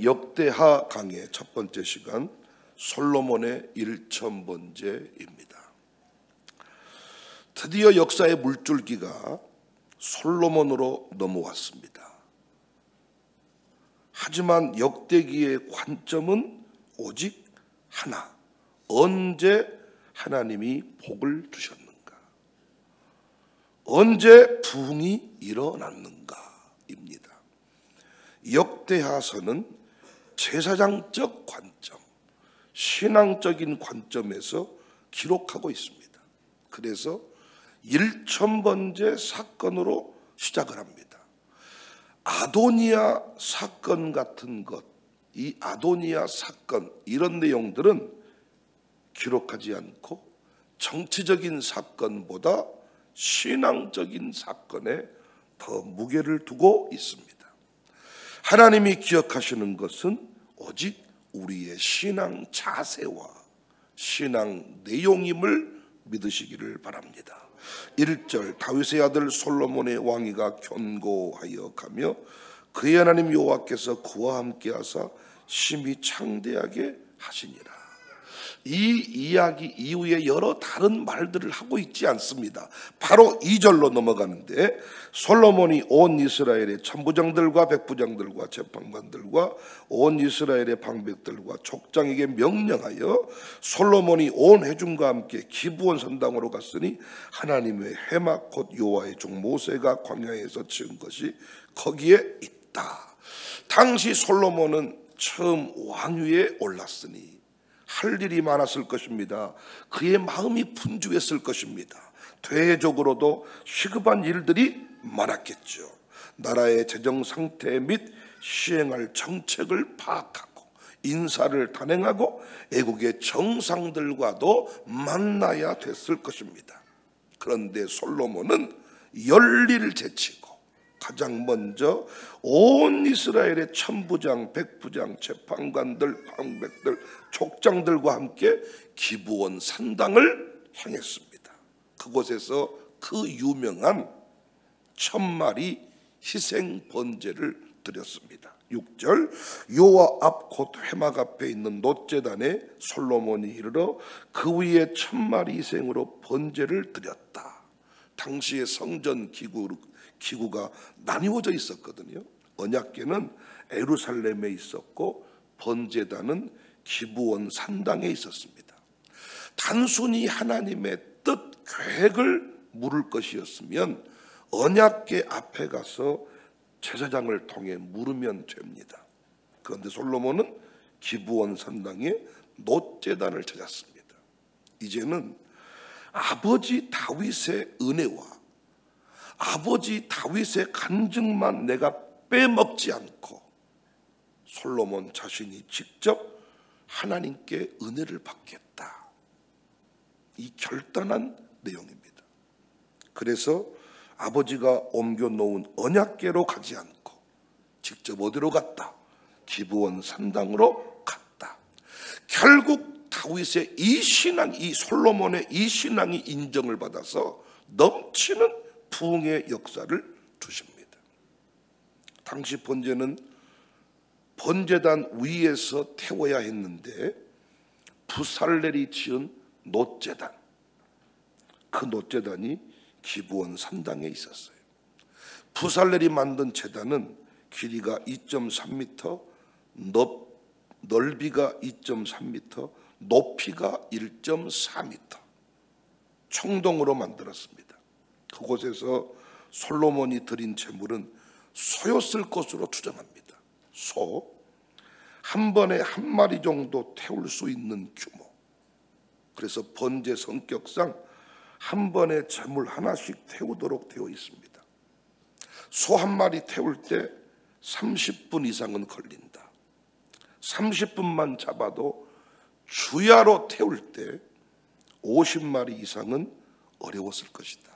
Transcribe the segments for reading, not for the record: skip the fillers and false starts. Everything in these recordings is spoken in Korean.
역대하 강의 첫 번째 시간, 솔로몬의 일천번제입니다. 드디어 역사의 물줄기가 솔로몬으로 넘어왔습니다. 하지만 역대기의 관점은 오직 하나, 언제 하나님이 복을 주셨는가, 언제 부흥이 일어났는가입니다. 역대하서는 제사장적 관점, 신앙적인 관점에서 기록하고 있습니다. 그래서 일천번제 사건으로 시작을 합니다. 아도니아 사건 같은 것, 이 아도니아 사건, 이런 내용들은 기록하지 않고 정치적인 사건보다 신앙적인 사건에 더 무게를 두고 있습니다. 하나님이 기억하시는 것은 오직 우리의 신앙 자세와 신앙 내용임을 믿으시기를 바랍니다. 1절, 다윗의 아들 솔로몬의 왕위가 견고하여 가며 그의 하나님 여호와께서 그와 함께 하사 심히 창대하게 하시니라. 이 이야기 이후에 여러 다른 말들을 하고 있지 않습니다. 바로 2절로 넘어가는데, 솔로몬이 온 이스라엘의 천부장들과 백부장들과 재판관들과 온 이스라엘의 방백들과 족장에게 명령하여 솔로몬이 온 회중과 함께 기브온 선당으로 갔으니 하나님의 회막 곧 여호와의 종 모세가 광야에서 지은 것이 거기에 있다. 당시 솔로몬은 처음 왕위에 올랐으니 할 일이 많았을 것입니다. 그의 마음이 분주했을 것입니다. 대외적으로도 시급한 일들이 많았겠죠. 나라의 재정 상태 및 시행할 정책을 파악하고 인사를 단행하고 애국의 정상들과도 만나야 됐을 것입니다. 그런데 솔로몬은 열리를 제치고 가장 먼저 온 이스라엘의 천부장, 백부장, 재판관들, 방백들, 족장들과 함께 기브온 산당을 향했습니다. 그곳에서 그 유명한 1000마리 희생 번제를 드렸습니다. 6절, 여호와 앞 곧 회막 앞에 있는 놋제단에 솔로몬이 이르러 그 위에 1000마리 희생으로 번제를 드렸다. 당시의 성전 기구가 나뉘어져 있었거든요. 언약궤는 예루살렘에 있었고 번제단은 기브온 산당에 있었습니다. 단순히 하나님의 뜻, 계획을 물을 것이었으면 언약궤 앞에 가서 제사장을 통해 물으면 됩니다. 그런데 솔로몬은 기브온 산당에 놋제단을 찾았습니다. 이제는 아버지 다윗의 은혜와 아버지 다윗의 간증만 내가 빼먹지 않고 솔로몬 자신이 직접 하나님께 은혜를 받겠다. 이 결단한 내용입니다. 그래서 아버지가 옮겨놓은 언약궤로 가지 않고 직접 어디로 갔다? 기브온 산당으로 갔다. 결국 다윗의 이 신앙, 이 솔로몬의 이 신앙이 인정을 받아서 넘치는 부흥의 역사를 주십니다. 당시 번제는 번제단 위에서 태워야 했는데 부살렐이 지은 놋제단, 그 놋제단이 기브온 산당에 있었어요. 부살렐이 만든 제단은 길이가 2.3m, 넓이가 2.3m, 높이가 1.4m, 청동으로 만들었습니다. 그곳에서 솔로몬이 드린 제물은 소였을 것으로 추정합니다. 소 한 번에 한 마리 정도 태울 수 있는 규모. 그래서 번제 성격상 한 번에 제물 하나씩 태우도록 되어 있습니다. 소 한 마리 태울 때 30분 이상은 걸린다. 30분만 잡아도 주야로 태울 때 50마리 이상은 어려웠을 것이다.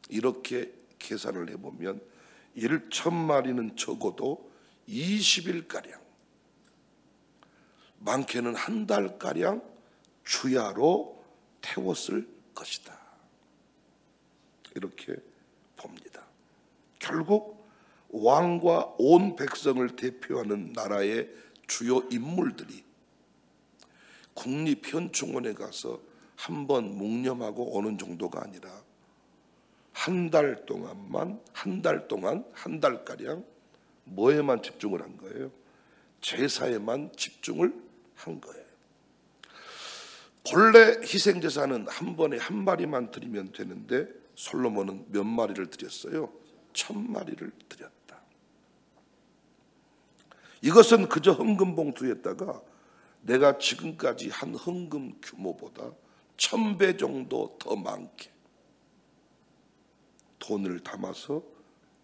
이렇게 계산을 해보면 1000마리는 적어도 20일가량, 많게는 한 달가량 주야로 태웠을 것이다. 이렇게 봅니다. 결국 왕과 온 백성을 대표하는 나라의 주요 인물들이 국립현충원에 가서 한번 묵념하고 오는 정도가 아니라 한 달 동안 한 달가량 뭐에만 집중을 한 거예요? 제사에만 집중을 한 거예요. 본래 희생제사는 한 번에 한 마리만 드리면 되는데 솔로몬은 몇 마리를 드렸어요? 1000마리를 드렸다. 이것은 그저 헌금 봉투에다가 내가 지금까지 한 헌금 규모보다 1000배 정도 더 많게 돈을 담아서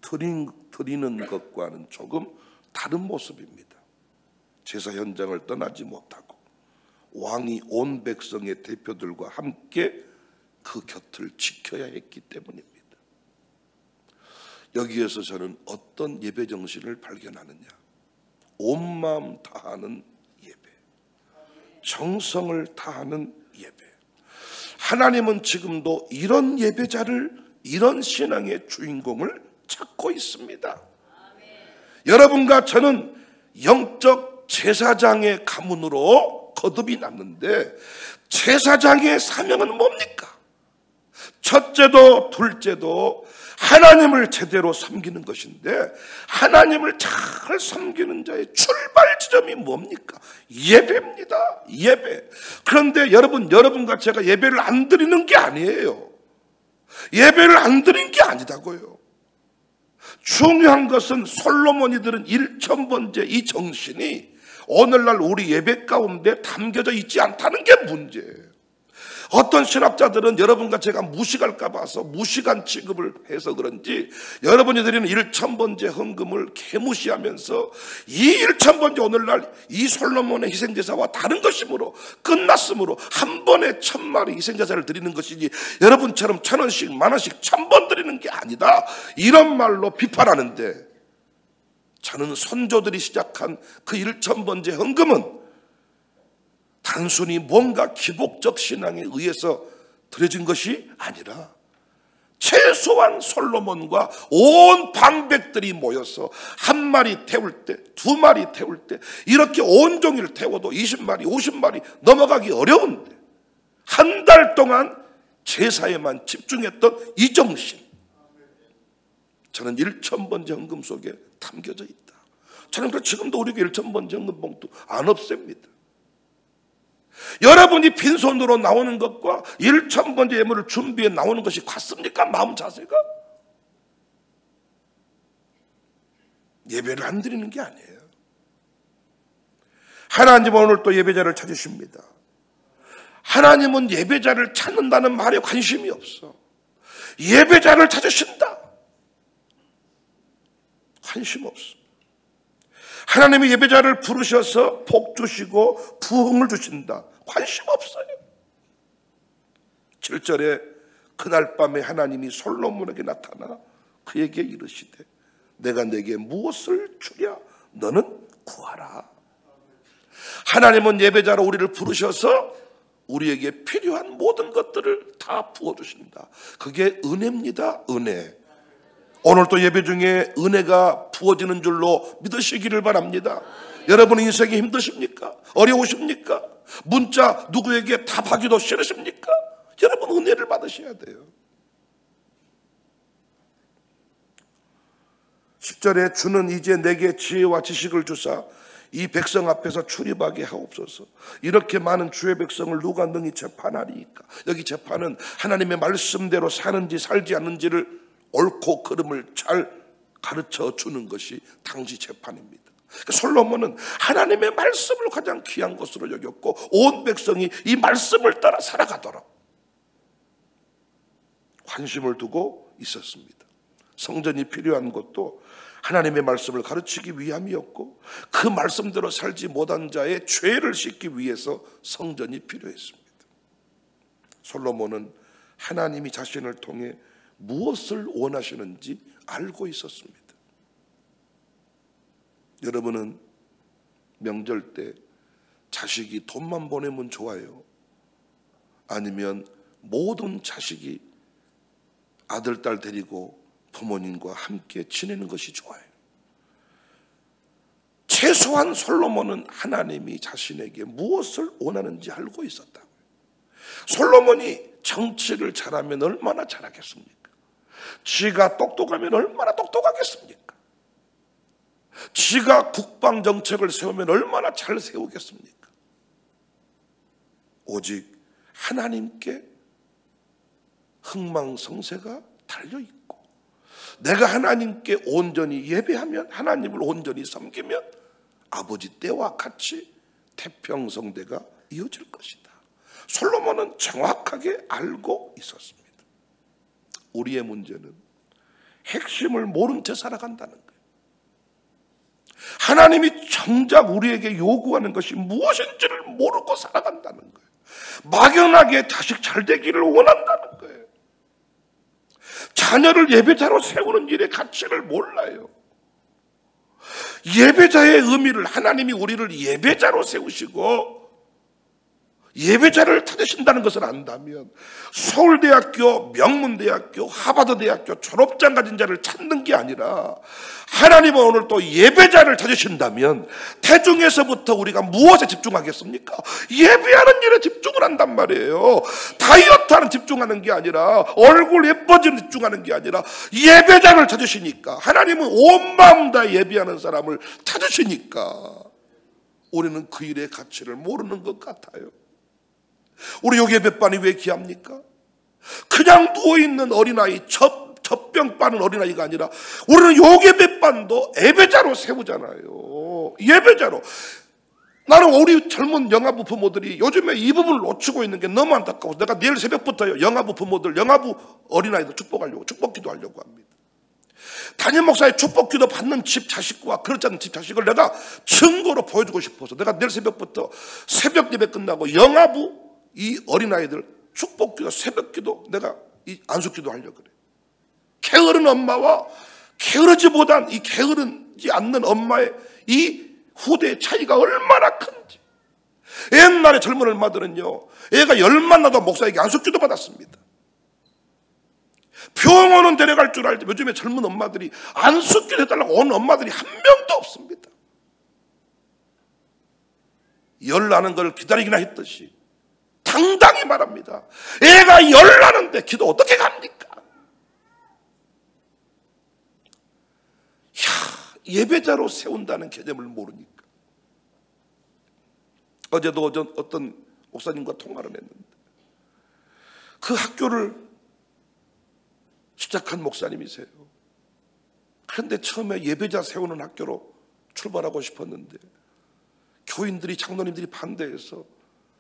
드리는 것과는 조금 다른 모습입니다. 제사 현장을 떠나지 못하고 왕이 온 백성의 대표들과 함께 그 곁을 지켜야 했기 때문입니다. 여기에서 저는 어떤 예배 정신을 발견하느냐? 온 마음 다하는 예배, 정성을 다하는 예배. 하나님은 지금도 이런 예배자를, 이런 신앙의 주인공을 찾고 있습니다. 여러분과 저는 영적 제사장의 가문으로 거듭이 났는데 제사장의 사명은 뭡니까? 첫째도 둘째도 하나님을 제대로 섬기는 것인데 하나님을 잘 섬기는 자의 출발 지점이 뭡니까? 예배입니다. 예배. 그런데 여러분과 제가 예배를 안 드리는 게 아니에요. 예배를 안 드린 게 아니다고요. 중요한 것은 솔로몬이 들은 1000번째 이 정신이 오늘날 우리 예배 가운데 담겨져 있지 않다는 게 문제예요. 어떤 신학자들은 여러분과 제가 무식할까 봐서 무식한 취급을 해서 그런지 여러분이 드리는 1000번째 헌금을 개무시하면서 이 1000번째 오늘날 이 솔로몬의 희생제사와 다른 것이므로 끝났으므로 한 번에 1000마리 희생제사를 드리는 것이지 여러분처럼 1000원씩 10,000원씩 1000번 드리는 게 아니다, 이런 말로 비판하는데, 저는 선조들이 시작한 그 1000번째 헌금은 단순히 뭔가 기복적 신앙에 의해서 드려진 것이 아니라 최소한 솔로몬과 온 방백들이 모여서 한 마리 태울 때, 두 마리 태울 때, 이렇게 온종일 태워도 20마리, 50마리 넘어가기 어려운데 한 달 동안 제사에만 집중했던 이 정신, 저는 1000번째 헌금 속에 담겨져 있다. 저는 지금도 우리에게 1000번째 헌금 봉투 안 없앱니다. 여러분이 빈손으로 나오는 것과 1000번째 예물을 준비해 나오는 것이 같습니까? 마음 자세가? 예배를 안 드리는 게 아니에요. 하나님은 오늘 또 예배자를 찾으십니다. 하나님은 예배자를 찾는다는 말에 관심이 없어. 예배자를 찾으신다. 관심 없어. 하나님이 예배자를 부르셔서 복 주시고 부흥을 주신다. 관심 없어요. 7절에 그날 밤에 하나님이 솔로몬에게 나타나 그에게 이르시되 내가 내게 무엇을 주랴? 너는 구하라. 하나님은 예배자로 우리를 부르셔서 우리에게 필요한 모든 것들을 다 부어주신다. 그게 은혜입니다. 은혜. 오늘 또 예배 중에 은혜가 부어지는 줄로 믿으시기를 바랍니다. 여러분 인생이 힘드십니까? 어려우십니까? 문자 누구에게 답하기도 싫으십니까? 여러분 은혜를 받으셔야 돼요. 10절에 주는 이제 내게 지혜와 지식을 주사 이 백성 앞에서 출입하게 하옵소서. 이렇게 많은 주의 백성을 누가 능히 재판하리이까? 여기 재판은 하나님의 말씀대로 사는지 살지 않는지를 옳고 그름을 잘 가르쳐 주는 것이 당시 재판입니다. 솔로몬은 하나님의 말씀을 가장 귀한 것으로 여겼고 온 백성이 이 말씀을 따라 살아가도록 관심을 두고 있었습니다. 성전이 필요한 것도 하나님의 말씀을 가르치기 위함이었고 그 말씀대로 살지 못한 자의 죄를 씻기 위해서 성전이 필요했습니다. 솔로몬은 하나님이 자신을 통해 무엇을 원하시는지 알고 있었습니다. 여러분은 명절 때 자식이 돈만 보내면 좋아요? 아니면 모든 자식이 아들, 딸 데리고 부모님과 함께 지내는 것이 좋아요? 최소한 솔로몬은 하나님이 자신에게 무엇을 원하는지 알고 있었다. 솔로몬이 정치를 잘하면 얼마나 잘하겠습니까? 지가 똑똑하면 얼마나 똑똑하겠습니까? 지가 국방 정책을 세우면 얼마나 잘 세우겠습니까? 오직 하나님께 흥망성쇠가 달려있고, 내가 하나님께 온전히 예배하면, 하나님을 온전히 섬기면 아버지 때와 같이 태평성대가 이어질 것이다. 솔로몬은 정확하게 알고 있었습니다. 우리의 문제는 핵심을 모른 채 살아간다는 거예요. 하나님이 정작 우리에게 요구하는 것이 무엇인지를 모르고 살아간다는 거예요. 막연하게 자식 잘 되기를 원한다는 거예요. 자녀를 예배자로 세우는 일의 가치를 몰라요. 예배자의 의미를, 하나님이 우리를 예배자로 세우시고 예배자를 찾으신다는 것을 안다면 서울대학교, 명문대학교, 하버드대학교 졸업장 가진 자를 찾는 게 아니라 하나님은 오늘 또 예배자를 찾으신다면 대중에서부터 우리가 무엇에 집중하겠습니까? 예배하는 일에 집중을 한단 말이에요. 다이어트하는 집중하는 게 아니라, 얼굴 예뻐지는 집중하는 게 아니라 예배자를 찾으시니까, 하나님은 온 마음 다 예배하는 사람을 찾으시니까 우리는 그 일의 가치를 모르는 것 같아요. 우리 요괴배반이 왜 귀합니까? 그냥 누워있는 어린아이, 젖병 빠는 어린아이가 아니라 우리는 요괴배반도 예배자로 세우잖아요. 예배자로. 나는 우리 젊은 영아부 부모들이 요즘에 이 부분을 놓치고 있는 게 너무 안타까워서 내가 내일 새벽부터요, 영아부 부모들, 영아부 어린아이들 축복하려고, 축복기도 하려고 합니다. 담임 목사의 축복기도 받는 집 자식과 그렇지 않은 집 자식을 내가 증거로 보여주고 싶어서 내가 내일 새벽부터 새벽 예배 끝나고 영아부 이 어린아이들 축복기도, 새벽기도, 내가 이 안숙기도 하려고 그래. 게으른 엄마와 게으르지 못한 이 게으르지 않는 엄마의 이 후대의 차이가 얼마나 큰지. 옛날에 젊은 엄마들은요, 애가 열만 나도 목사에게 안숙기도 받았습니다. 병원은 데려갈 줄 알지 요즘에 젊은 엄마들이 안숙기도 해달라고 오는 엄마들이 한 명도 없습니다. 열 나는 걸 기다리기나 했듯이 당당히 말합니다. 애가 열 나는데 기도 어떻게 갑니까? 예배자로 세운다는 개념을 모르니까. 어제도 어떤 목사님과 통화를 했는데 그 학교를 시작한 목사님이세요. 그런데 처음에 예배자 세우는 학교로 출발하고 싶었는데 교인들이, 장로님들이 반대해서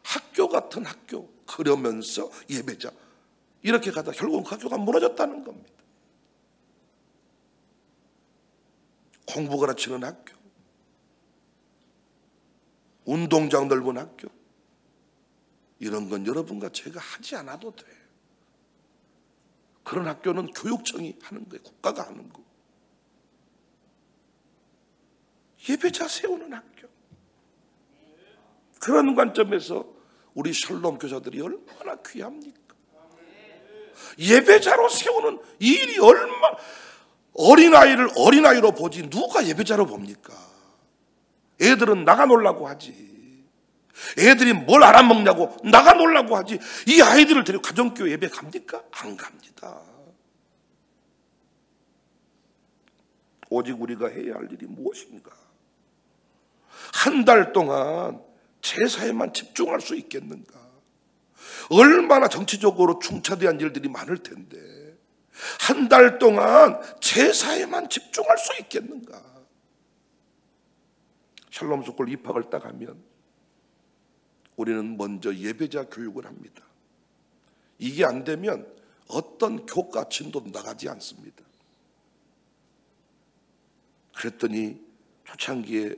학교 같은 학교, 그러면서 예배자, 이렇게 가다 결국은 그 학교가 무너졌다는 겁니다. 공부 가르치는 학교, 운동장 넓은 학교, 이런 건 여러분과 제가 하지 않아도 돼. 그런 학교는 교육청이 하는 거예요. 국가가 하는 거. 예배자 세우는 학교. 그런 관점에서 우리 샬롬 교사들이 얼마나 귀합니까? 예배자로 세우는 이 일이 얼마나, 어린아이를 어린아이로 보지 누가 예배자로 봅니까? 애들은 나가 놀라고 하지. 애들이 뭘 알아먹냐고 나가 놀라고 하지. 이 아이들을 데리고 가정교회 예배 갑니까? 안 갑니다. 오직 우리가 해야 할 일이 무엇인가? 한 달 동안 제사에만 집중할 수 있겠는가? 얼마나 정치적으로 중차대한 일들이 많을 텐데 한 달 동안 제사에만 집중할 수 있겠는가? 샬롬 스쿨 입학을 딱 하면 우리는 먼저 예배자 교육을 합니다. 이게 안 되면 어떤 교과 진도도 나가지 않습니다. 그랬더니 초창기에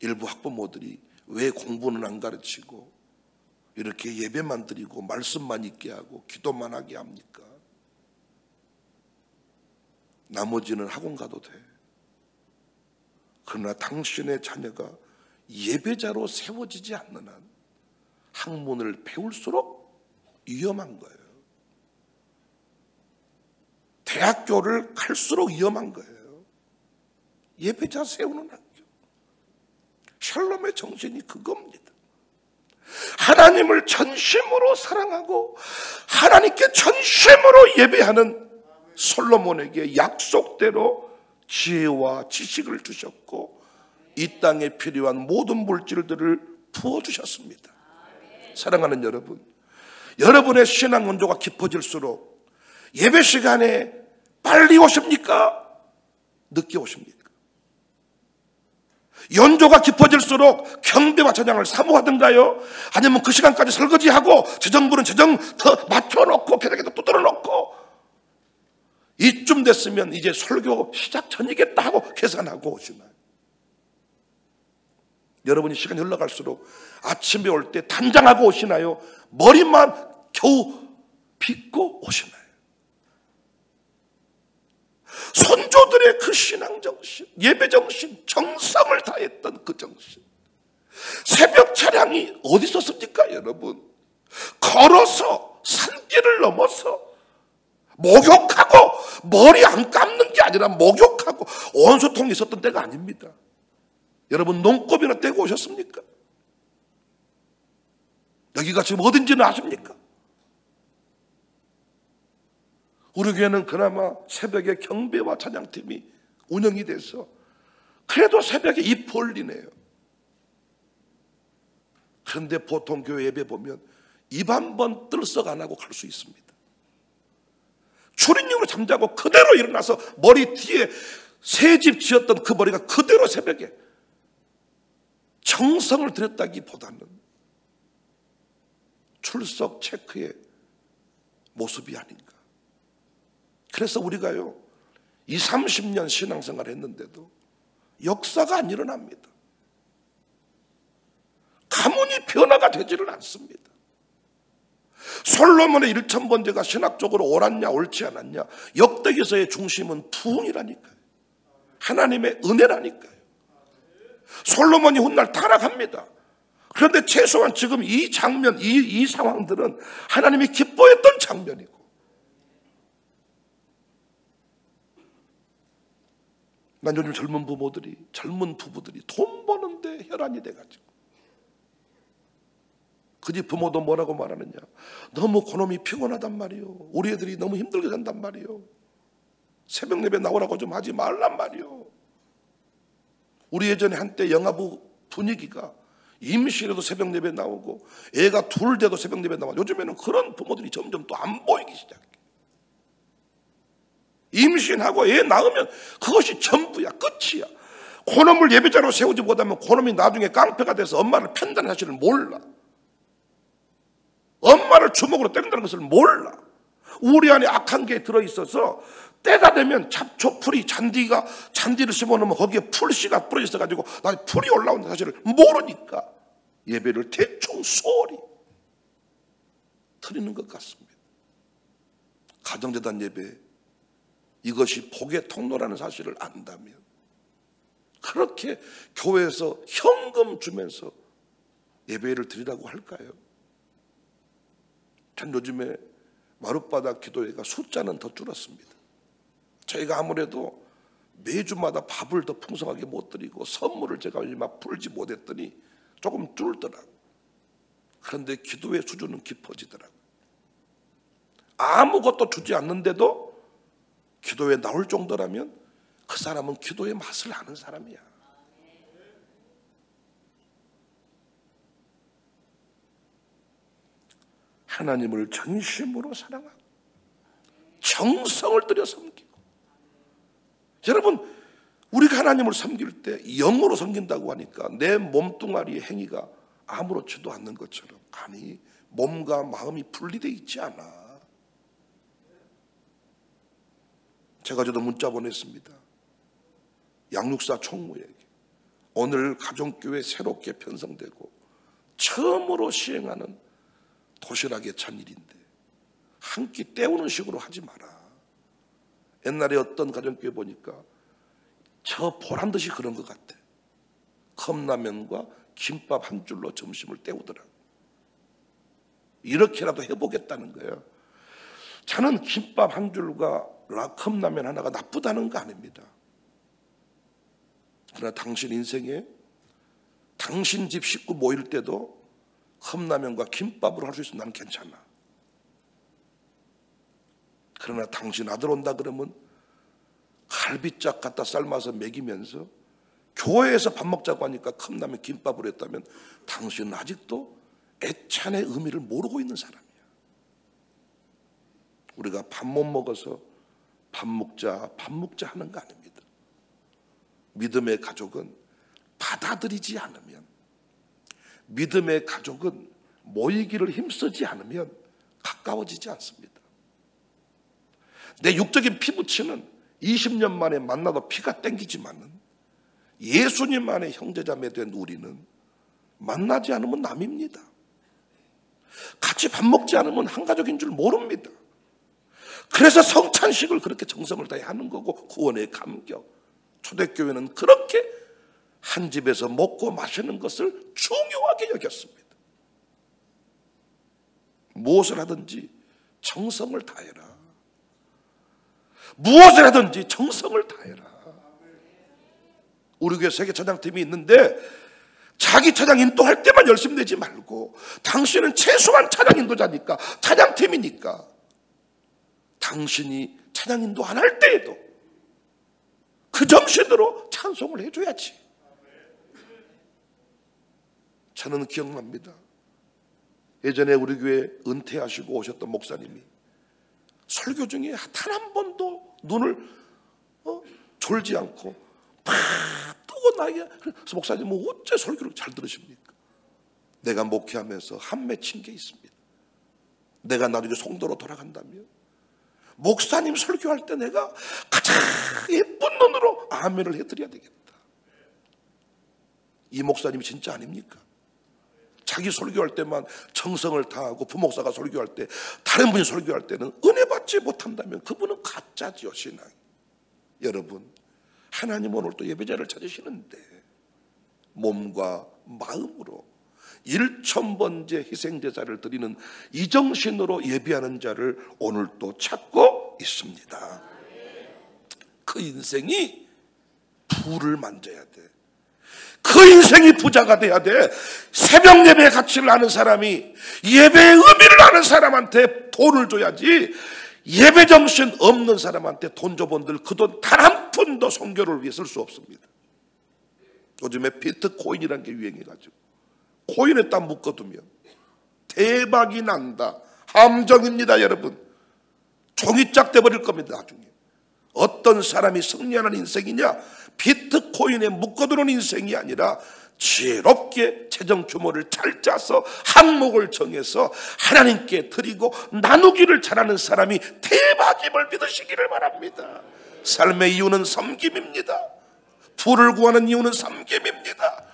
일부 학부모들이 왜 공부는 안 가르치고 이렇게 예배만 드리고 말씀만 있게 하고 기도만 하게 합니까? 나머지는 학원 가도 돼. 그러나 당신의 자녀가 예배자로 세워지지 않는 한 학문을 배울수록 위험한 거예요. 대학교를 갈수록 위험한 거예요. 예배자 세우는 학교. 샬롬의 정신이 그겁니다. 하나님을 전심으로 사랑하고 하나님께 전심으로 예배하는 솔로몬에게 약속대로 지혜와 지식을 주셨고 이 땅에 필요한 모든 물질들을 부어주셨습니다. 사랑하는 여러분, 여러분의 신앙 온도가 깊어질수록 예배 시간에 빨리 오십니까? 늦게 오십니까? 연조가 깊어질수록 경배와 찬양을 사모하던가요? 아니면 그 시간까지 설거지하고 재정부는 재정 더 맞춰놓고 계속해서 두드려놓고 이쯤 됐으면 이제 설교 시작 전이겠다 하고 계산하고 오시나요? 여러분이 시간이 흘러갈수록 아침에 올 때 단장하고 오시나요? 머리만 겨우 빗고 오시나요? 선조들의 그 신앙정신, 예배정신, 정성을 다했던 그 정신, 새벽 차량이 어디 있었습니까 여러분? 걸어서 산길을 넘어서 목욕하고 머리 안 감는 게 아니라 목욕하고 온수통이 있었던 때가 아닙니다. 여러분 농법이나 떼고 오셨습니까? 여기가 지금 어딘지는 아십니까? 우리 교회는 그나마 새벽에 경배와 찬양팀이 운영이 돼서 그래도 새벽에 입 벌리네요. 그런데 보통 교회 예배 보면 입 한 번 들썩 안 하고 갈 수 있습니다. 추린용으로 잠자고 그대로 일어나서 머리 뒤에 새 집 지었던 그 머리가 그대로 새벽에 정성을 들였다기보다는 출석 체크의 모습이 아닌가. 그래서 우리가요 20, 30년 신앙생활 했는데도 역사가 안 일어납니다. 가문이 변화가 되지를 않습니다. 솔로몬의 1000번제가 신학적으로 옳았냐 옳지 않았냐, 역대기서의 중심은 부흥이라니까요. 하나님의 은혜라니까요. 솔로몬이 훗날 타락합니다. 그런데 최소한 지금 이 장면, 이 상황들은 하나님이 기뻐했던 장면이고, 난 요즘 젊은 부부들이 돈 버는데 혈안이 돼가지고 그 집 부모도 뭐라고 말하느냐, 너무 그놈이 피곤하단 말이요, 우리 애들이 너무 힘들게 산단 말이요, 새벽 예배 나오라고 좀 하지 말란 말이요. 우리 예전에 한때 영화부 분위기가 임신해도 새벽 예배 나오고 애가 둘 돼도 새벽 예배 나와. 요즘에는 그런 부모들이 점점 또 안 보이기 시작해. 임신하고 애 낳으면 그것이 전부야, 끝이야. 그놈을 예배자로 세우지 못하면 그놈이 나중에 깡패가 돼서 엄마를 편다는 사실을 몰라. 엄마를 주먹으로 때린다는 것을 몰라. 우리 안에 악한 게 들어있어서 때가 되면 잡초풀이, 잔디를 심어놓으면 거기에 풀씨가 뿌려져 가지고 나중에 풀이 올라오는 사실을 모르니까 예배를 대충 소홀히 드리는 것 같습니다. 가정재단 예배, 이것이 복의 통로라는 사실을 안다면 그렇게 교회에서 현금 주면서 예배를 드리라고 할까요? 전 요즘에 마룻바닥 기도회가 숫자는 더 줄었습니다. 저희가 아무래도 매주마다 밥을 더 풍성하게 못 드리고 선물을 제가 막 풀지 못했더니 조금 줄더라고요. 그런데 기도의 수준은 깊어지더라고요. 아무것도 주지 않는데도 기도에 나올 정도라면 그 사람은 기도의 맛을 아는 사람이야. 하나님을 전심으로 사랑하고 정성을 들여 섬기고, 여러분 우리가 하나님을 섬길 때 영으로 섬긴다고 하니까 내 몸뚱아리의 행위가 아무렇지도 않는 것처럼, 아니 몸과 마음이 분리되어 있지 않아. 제가 저도 문자 보냈습니다. 양육사 총무에게 오늘 가정교회 새롭게 편성되고 처음으로 시행하는 도시락의 찬일인데 한 끼 때우는 식으로 하지 마라. 옛날에 어떤 가정교회 보니까 저 보란 듯이 그런 것 같아. 컵라면과 김밥 한 줄로 점심을 때우더라고. 이렇게라도 해보겠다는 거예요. 저는 김밥 한 줄과 컵라면 하나가 나쁘다는 거 아닙니다. 그러나 당신 인생에 당신 집 식구 모일 때도 컵라면과 김밥으로 할 수 있으면 나는 괜찮아. 그러나 당신 아들 온다 그러면 갈비짝 갖다 삶아서 먹이면서 교회에서 밥 먹자고 하니까 컵라면 김밥으로 했다면 당신은 아직도 애찬의 의미를 모르고 있는 사람이야. 우리가 밥 못 먹어서 밥 먹자 하는 거 아닙니다. 믿음의 가족은 받아들이지 않으면, 믿음의 가족은 모이기를 힘쓰지 않으면 가까워지지 않습니다. 내 육적인 피부치는 20년 만에 만나도 피가 땡기지만은 예수님 안에 형제자매 된 우리는 만나지 않으면 남입니다. 같이 밥 먹지 않으면 한 가족인 줄 모릅니다. 그래서 성찬식을 그렇게 정성을 다해 하는 거고, 구원의 감격, 초대교회는 그렇게 한 집에서 먹고 마시는 것을 중요하게 여겼습니다. 무엇을 하든지 정성을 다해라. 무엇을 하든지 정성을 다해라. 우리 교회 세계 찬양팀이 있는데 자기 찬양 인도할 때만 열심히 내지 말고, 당신은 최소한 찬양 인도자니까, 찬양팀이니까 당신이 찬양 인도 안 할 때에도 그 정신으로 찬송을 해줘야지. 저는 기억납니다. 예전에 우리 교회 은퇴하시고 오셨던 목사님이 설교 중에 단 한 번도 눈을 졸지 않고 팍 뜨고 나게. 그래서 목사님은 어째 설교를 잘 들으십니까? 내가 목회하면서 한 맺힌 게 있습니다. 내가 나중에 성도로 돌아간다면 목사님 설교할 때 내가 가장 예쁜 눈으로 아멘을 해드려야 되겠다. 이 목사님이 진짜 아닙니까? 자기 설교할 때만 정성을 다하고 부목사가 설교할 때, 다른 분이 설교할 때는 은혜 받지 못한다면 그분은 가짜지요, 신앙이. 여러분, 하나님 오늘 또 예배자를 찾으시는데 몸과 마음으로 1000번째 희생제사를 드리는 이 정신으로 예배하는 자를 오늘 또 찾고 있습니다. 그 인생이 부를 만져야 돼. 그 인생이 부자가 돼야 돼. 새벽 예배의 가치를 아는 사람이 예배의 의미를 아는 사람한테 돈을 줘야지, 예배 정신 없는 사람한테 돈 줘본들 그 돈 단 한 푼도 선교를 위해 쓸 수 없습니다. 요즘에 비트코인이라는 게 유행해가지고 코인에다 묶어두면 대박이 난다. 함정입니다, 여러분. 종이짝 돼버릴 겁니다, 나중에. 어떤 사람이 승리하는 인생이냐? 비트코인에 묶어두는 인생이 아니라 지혜롭게 재정 규모를 잘 짜서 항목을 정해서 하나님께 드리고 나누기를 잘하는 사람이 대박임을 믿으시기를 바랍니다. 삶의 이유는 섬김입니다. 부를 구하는 이유는 섬김입니다.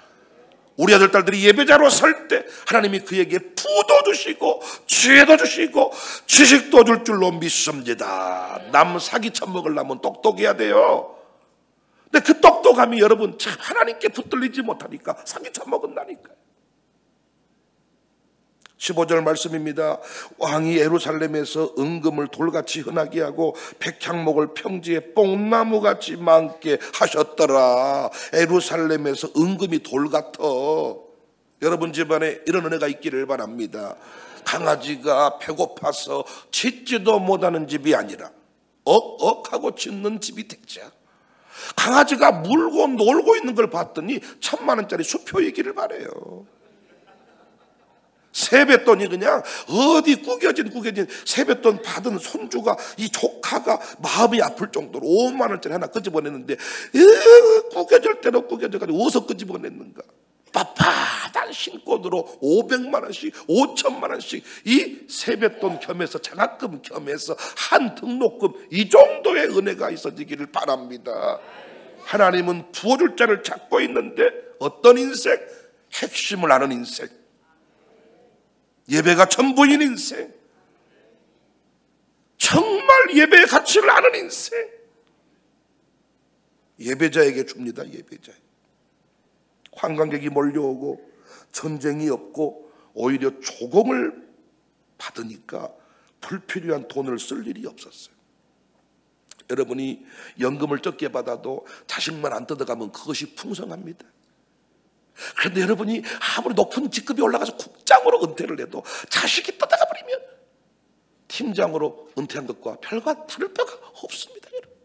우리 아들 딸들이 예배자로 설 때 하나님이 그에게 부도 주시고 지혜도 주시고 지식도 줄 줄로 믿습니다. 남 사기 쳐먹으려면 똑똑해야 돼요. 근데 그 똑똑함이 여러분 참 하나님께 붙들리지 못하니까 사기 쳐먹은다니까요. 15절 말씀입니다. 왕이 예루살렘에서 은금을 돌같이 흔하게 하고 백향목을 평지에 뽕나무같이 많게 하셨더라. 예루살렘에서 은금이 돌같아. 여러분 집안에 이런 은혜가 있기를 바랍니다. 강아지가 배고파서 짖지도 못하는 집이 아니라 억억 하고 짖는 집이 됐자. 강아지가 물고 놀고 있는 걸 봤더니 1000만원짜리 수표이기를 바래요. 세뱃돈이 그냥 어디 구겨진 세뱃돈 받은 손주가, 이 조카가 마음이 아플 정도로 5만원짜리 하나 끄집어냈는데 구겨질 대로 구겨져가지고 어디서 끄집어냈는가. 빳빳한 신권으로 500만원씩 5천만원씩 이 세뱃돈 겸해서 장학금 겸해서 한 등록금, 이 정도의 은혜가 있어지기를 바랍니다. 하나님은 부어줄 자를 찾고 있는데 어떤 인생? 핵심을 아는 인생, 예배가 전부인 인생, 정말 예배의 가치를 아는 인생, 예배자에게 줍니다. 예배자. 관광객이 몰려오고 전쟁이 없고 오히려 조공을 받으니까 불필요한 돈을 쓸 일이 없었어요. 여러분이 연금을 적게 받아도 자식만 안 뜯어가면 그것이 풍성합니다. 그런데 여러분이 아무리 높은 직급이 올라가서 국장으로 은퇴를 해도 자식이 떠나가 버리면 팀장으로 은퇴한 것과 별과 다를 바가 없습니다. 여러분.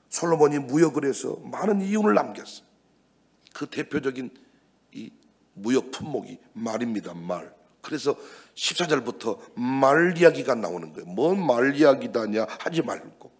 솔로몬이 무역을 해서 많은 이윤을 남겼어요. 그 대표적인 이 무역 품목이 말입니다. 말. 그래서 14절부터 말 이야기가 나오는 거예요. 뭔 말 이야기다냐 하지 말고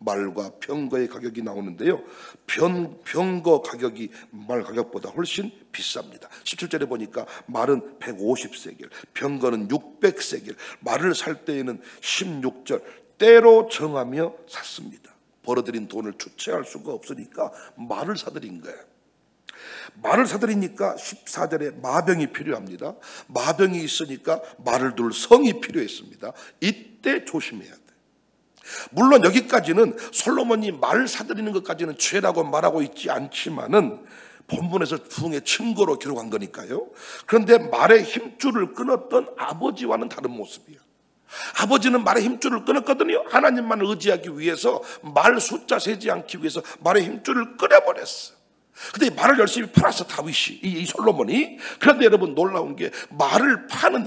말과 병거의 가격이 나오는데요, 병거 가격이 말 가격보다 훨씬 비쌉니다. 17절에 보니까 말은 150세겔, 병거는 600세겔. 말을 살 때에는 16절 때로 정하며 샀습니다. 벌어들인 돈을 주체할 수가 없으니까 말을 사들인 거예요. 말을 사들이니까 14절에 마병이 필요합니다. 마병이 있으니까 말을 둘 성이 필요했습니다. 이때 조심해야 돼. 물론 여기까지는 솔로몬이 말 사들이는 것까지는 죄라고 말하고 있지 않지만은 본문에서 부흥의 증거로 기록한 거니까요. 그런데 말의 힘줄을 끊었던 아버지와는 다른 모습이에요. 아버지는 말의 힘줄을 끊었거든요. 하나님만을 의지하기 위해서 말 숫자 세지 않기 위해서 말의 힘줄을 끊어버렸어. 근데 말을 열심히 팔았어, 다윗이, 이 솔로몬이. 그런데 여러분 놀라운 게 말을 팔았던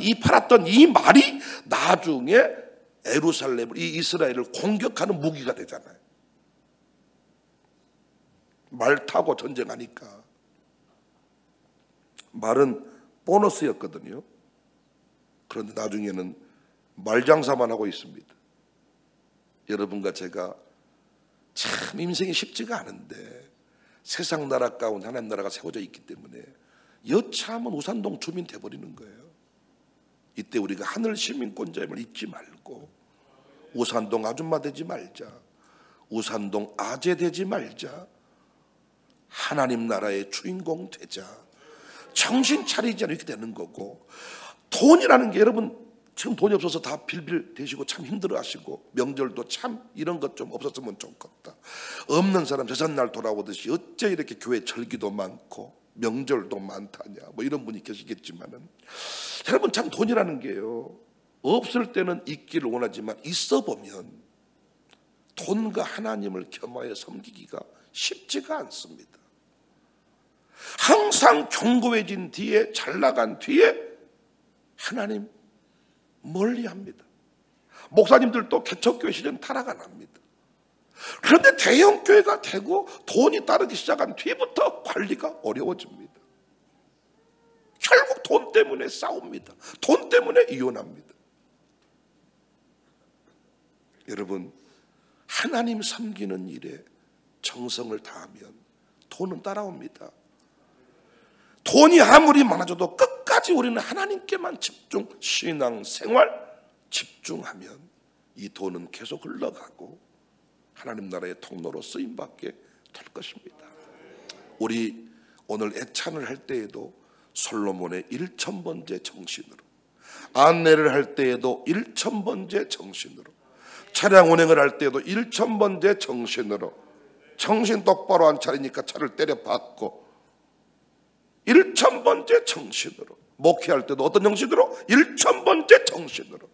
이 말이 나중에 예루살렘을, 이 이스라엘을 공격하는 무기가 되잖아요. 말 타고 전쟁하니까. 말은 보너스였거든요. 그런데 나중에는 말장사만 하고 있습니다. 여러분과 제가 참 인생이 쉽지가 않은데 세상 나라 가운데 하나님 나라가 세워져 있기 때문에 여차하면 우산동 주민 돼버리는 거예요. 이때 우리가 하늘 시민권자임을 잊지 말고 우산동 아줌마 되지 말자, 우산동 아재 되지 말자, 하나님 나라의 주인공 되자. 정신 차리지 않으면 이렇게 되는 거고, 돈이라는 게 여러분 지금 돈이 없어서 다 빌빌 대시고 참 힘들어하시고 명절도 참 이런 것 좀 없었으면 좋겠다. 없는 사람 제삿날 돌아오듯이 어째 이렇게 교회 절기도 많고 명절도 많다냐 뭐 이런 분이 계시겠지만은, 여러분 참 돈이라는 게요, 없을 때는 있기를 원하지만 있어 보면 돈과 하나님을 겸하여 섬기기가 쉽지가 않습니다. 항상 견고해진 뒤에, 잘 나간 뒤에 하나님 멀리합니다. 목사님들도 개척교회 시절 타락안 합니다. 그런데 대형교회가 되고 돈이 따르기 시작한 뒤부터 관리가 어려워집니다. 결국 돈 때문에 싸웁니다. 돈 때문에 이혼합니다. 여러분, 하나님 섬기는 일에 정성을 다하면 돈은 따라옵니다. 돈이 아무리 많아져도 끝까지 우리는 하나님께만 집중, 신앙생활 집중하면 이 돈은 계속 흘러가고 하나님 나라의 통로로 쓰임받게 될 것입니다. 우리 오늘 애찬을 할 때에도 솔로몬의 1000번째 정신으로, 안내를 할 때에도 1000번째 정신으로, 차량 운행을 할 때에도 1000번째 정신으로, 정신 똑바로 안 차리니까 차를 때려박고 1000번째 정신으로, 목회할 때도 어떤 정신으로? 1000번째 정신으로.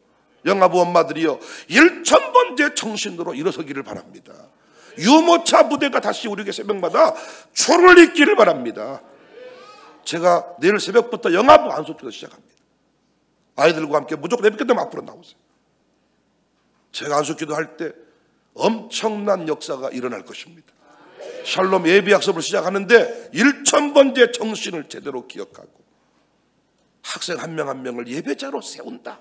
영아부 엄마들이요, 1000번째 정신으로 일어서기를 바랍니다. 유모차 부대가 다시 우리에게 새벽마다 줄을 잇기를 바랍니다. 제가 내일 새벽부터 영아부 안수기도 시작합니다. 아이들과 함께 무조건 예배 끝나면 앞으로 나오세요. 제가 안수기도 할 때 엄청난 역사가 일어날 것입니다. 샬롬 예비학습을 시작하는데 1000번째 정신을 제대로 기억하고 학생 한 명 한 명을 예배자로 세운다.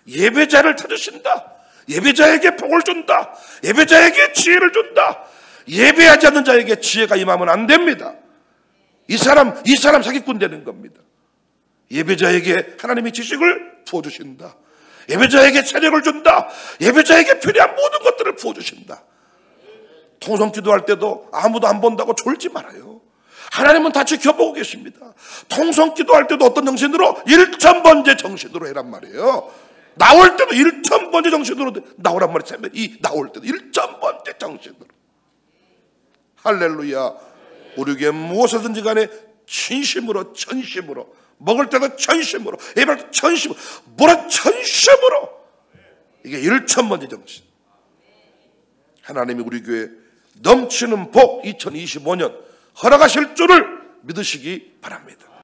예배자를 찾으신다. 예배자에게 복을 준다. 예배자에게 지혜를 준다. 예배하지 않는 자에게 지혜가 임하면 안 됩니다. 이 사람 사기꾼 되는 겁니다. 예배자에게 하나님의 지식을 부어주신다. 예배자에게 체력을 준다. 예배자에게 필요한 모든 것들을 부어주신다. 통성 기도할 때도 아무도 안 본다고 졸지 말아요. 하나님은 다 지켜보고 계십니다. 통성 기도할 때도 어떤 정신으로? 1000번째 정신으로 해란 말이에요. 나올 때도 1000번째 정신으로 나오란 말이에요. 이 나올 때도 1000번째 정신으로. 할렐루야. 우리에게 무엇이든지 간에 진심으로, 전심으로, 먹을 때도 전심으로, 예배할 때도 전심으로, 뭐라 전심으로. 이게 1000번째 정신. 하나님이 우리 교회 넘치는 복 2025년 허락하실 줄을 믿으시기 바랍니다.